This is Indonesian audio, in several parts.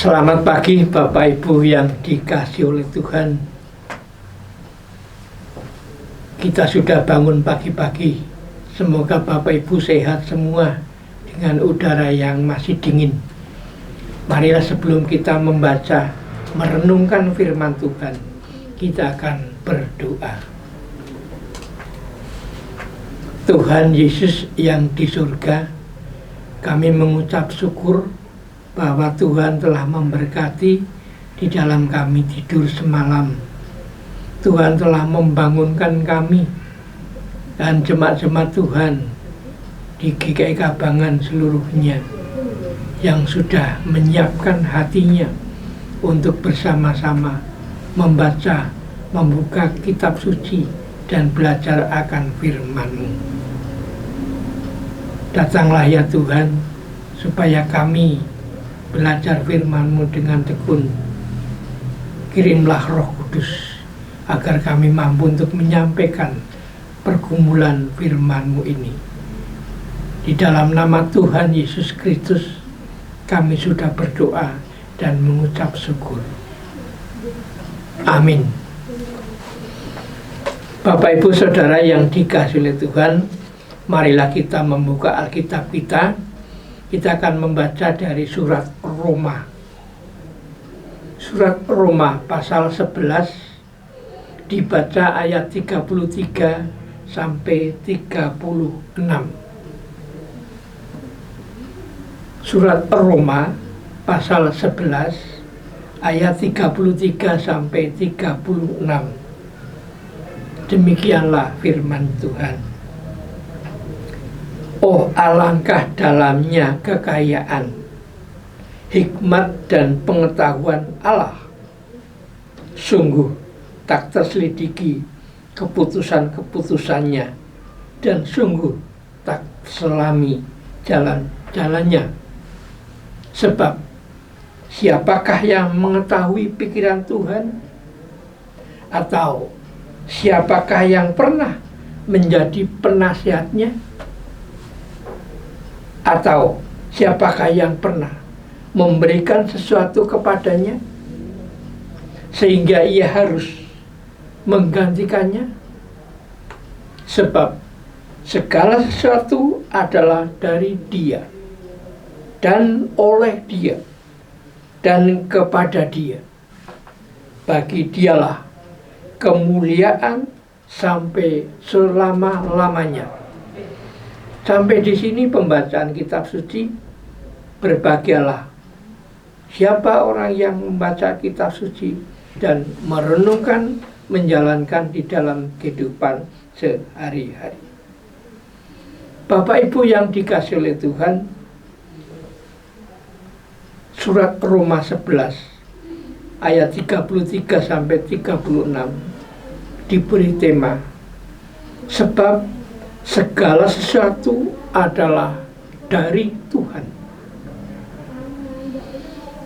Selamat pagi Bapak Ibu yang dikasihi oleh Tuhan. Kita sudah bangun pagi-pagi. Semoga Bapak Ibu sehat semua dengan udara yang masih dingin. Marilah sebelum kita membaca, merenungkan firman Tuhan, kita akan berdoa. Tuhan Yesus yang di surga, kami mengucap syukur bahwa Tuhan telah memberkati di dalam kami tidur semalam. Tuhan telah membangunkan kami dan jemaat-jemaat Tuhan di GKI Kabangan seluruhnya yang sudah menyiapkan hatinya untuk bersama-sama membaca, membuka kitab suci dan belajar akan firman-Mu. Datanglah ya Tuhan, supaya kami belajar firman-Mu dengan tekun. Kirimlah Roh Kudus agar kami mampu untuk menyampaikan pergumulan firman-Mu ini. Di dalam nama Tuhan Yesus Kristus kami sudah berdoa dan mengucap syukur. Amin. Bapak Ibu Saudara yang dikasihi oleh Tuhan, marilah kita membuka Alkitab kita. Kita akan membaca dari surat Roma. Surat Roma pasal 11 dibaca ayat 33 sampai 36. Surat Roma pasal 11 ayat 33 sampai 36. Demikianlah firman Tuhan. Oh, alangkah dalamnya kekayaan, hikmat dan pengetahuan Allah. Sungguh tak terselidiki keputusan-keputusannya, dan sungguh tak selami jalan-jalannya. Sebab siapakah yang mengetahui pikiran Tuhan? Atau siapakah yang pernah menjadi penasihatnya? Atau siapakah yang pernah memberikan sesuatu kepadanya sehingga ia harus menggantikannya? Sebab segala sesuatu adalah dari Dia dan oleh Dia dan kepada Dia. Bagi Dialah kemuliaan sampai selama-lamanya. Sampai di sini pembacaan kitab suci. Berbahagialah siapa orang yang membaca kitab suci dan merenungkan, menjalankan di dalam kehidupan sehari-hari. Bapak Ibu yang dikasihi oleh Tuhan, surat Roma 11 ayat 33 sampai 36 diberi tema sebab segala sesuatu adalah dari Tuhan.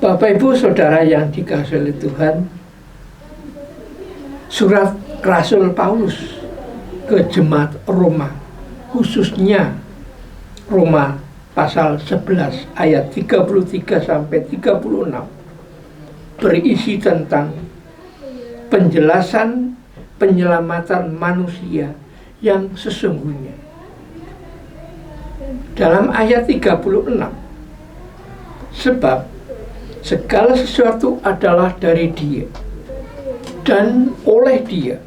Bapak Ibu Saudara yang dikasihi oleh Tuhan, surat Rasul Paulus ke jemaat Roma, khususnya Roma pasal 11 ayat 33 sampai 36, berisi tentang penjelasan penyelamatan manusia yang sesungguhnya. Dalam ayat 36, sebab segala sesuatu adalah dari Dia dan oleh Dia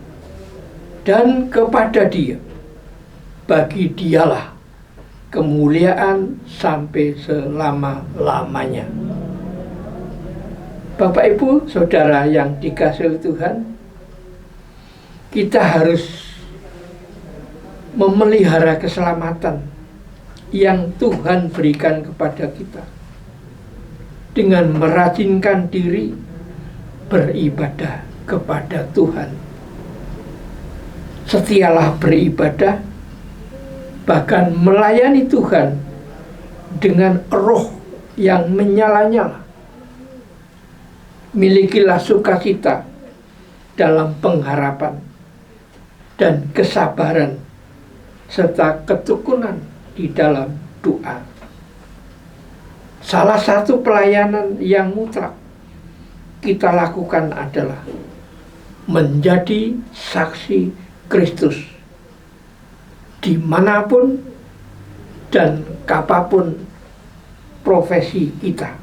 dan kepada Dia. Bagi Dialah kemuliaan sampai selama-lamanya. Bapak Ibu Saudara yang dikasihi Tuhan, kita harus memelihara keselamatan yang Tuhan berikan kepada kita dengan merajinkan diri beribadah kepada Tuhan. Setialah beribadah, bahkan melayani Tuhan dengan roh yang menyala-nyala. Milikilah sukacita dalam pengharapan dan kesabaran serta ketekunan di dalam doa. Salah satu pelayanan yang mutlak kita lakukan adalah menjadi saksi Kristus dimanapun dan kapanpun profesi kita.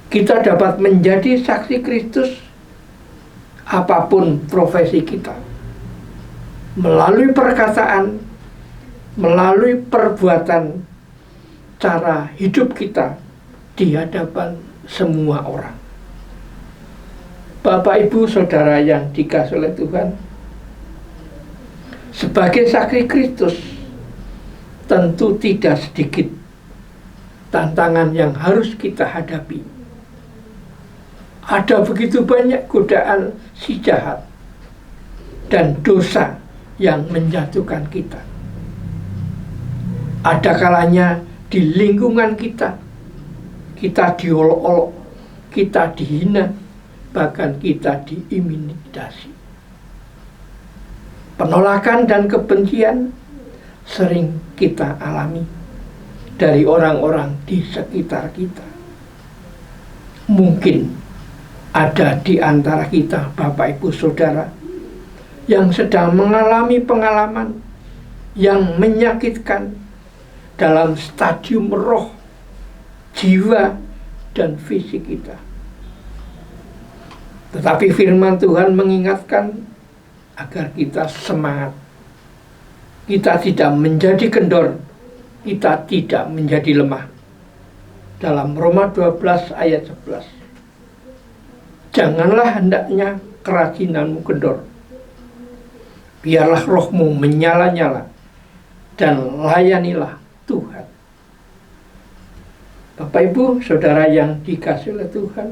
Kita dapat menjadi saksi Kristus apapun profesi kita, melalui perkataan, melalui perbuatan, cara hidup kita di hadapan semua orang. Bapak, Ibu, Saudara yang dikasihi oleh Tuhan, sebagai saksi Kristus tentu tidak sedikit tantangan yang harus kita hadapi. Ada begitu banyak godaan si jahat dan dosa yang menjatuhkan kita. Ada kalanya di lingkungan kita diolok-olok, kita dihina, bahkan kita diintimidasi. Penolakan dan kebencian sering kita alami dari orang-orang di sekitar kita. Mungkin ada di antara kita, Bapak, Ibu, Saudara, yang sedang mengalami pengalaman yang menyakitkan dalam stadium roh, jiwa, dan fisik kita. Tetapi firman Tuhan mengingatkan agar kita semangat. Kita tidak menjadi kendor, kita tidak menjadi lemah. Dalam Roma 12 ayat 11. Janganlah hendaknya kerajinanmu kendor. Biarlah rohmu menyala-nyala dan layanilah Tuhan. Bapak, Ibu, Saudara yang dikasihi oleh Tuhan,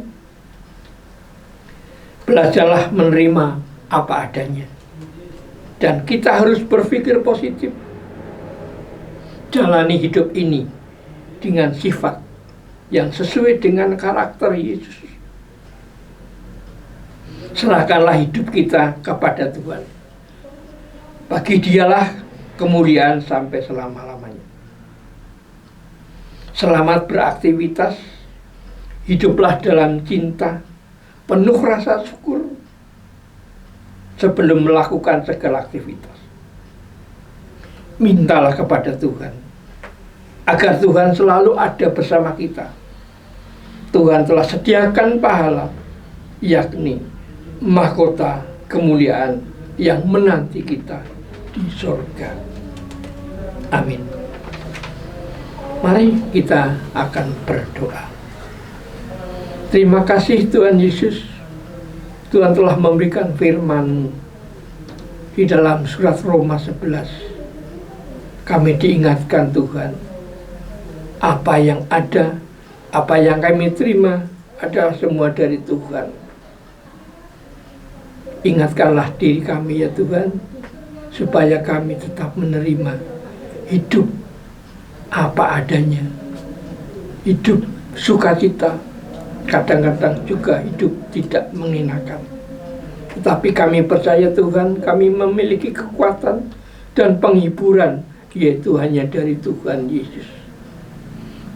belajarlah menerima apa adanya. Dan kita harus berpikir positif. Jalani hidup ini dengan sifat yang sesuai dengan karakter Yesus. Serahkanlah hidup kita kepada Tuhan. Bagi Dialah kemuliaan sampai selama-lamanya. Selamat beraktivitas, hiduplah dalam cinta, penuh rasa syukur sebelum melakukan segala aktivitas. Mintalah kepada Tuhan agar Tuhan selalu ada bersama kita. Tuhan telah sediakan pahala, yakni mahkota kemuliaan yang menanti kita di surga. Amin. Mari kita akan berdoa. Terima kasih Tuhan Yesus, Tuhan telah memberikan firman-Mu di dalam surat Roma 11. Kami diingatkan Tuhan, apa yang ada, apa yang kami terima adalah semua dari Tuhan. Ingatkanlah diri kami ya Tuhan, supaya kami tetap menerima hidup apa adanya, hidup sukacita, kadang-kadang juga hidup tidak mengenakan. Tetapi kami percaya Tuhan, kami memiliki kekuatan dan penghiburan, yaitu hanya dari Tuhan Yesus.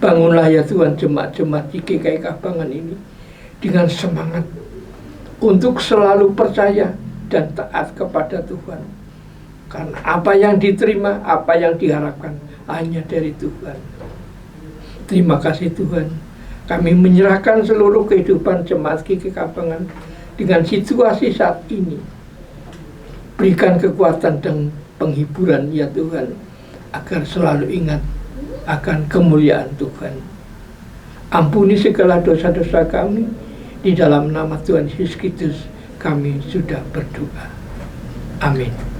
Bangunlah ya Tuhan jemaat-jemaat di GKI Kabangan ini dengan semangat untuk selalu percaya dan taat kepada Tuhan. Karena apa yang diterima, apa yang diharapkan hanya dari Tuhan. Terima kasih Tuhan. Kami menyerahkan seluruh kehidupan jemaat GKI Kabangan dengan situasi saat ini. Berikan kekuatan dan penghiburan ya Tuhan, agar selalu ingat akan kemuliaan Tuhan. Ampuni segala dosa-dosa kami. Di dalam nama Tuhan Yesus Kristus kami sudah berdoa. Amin.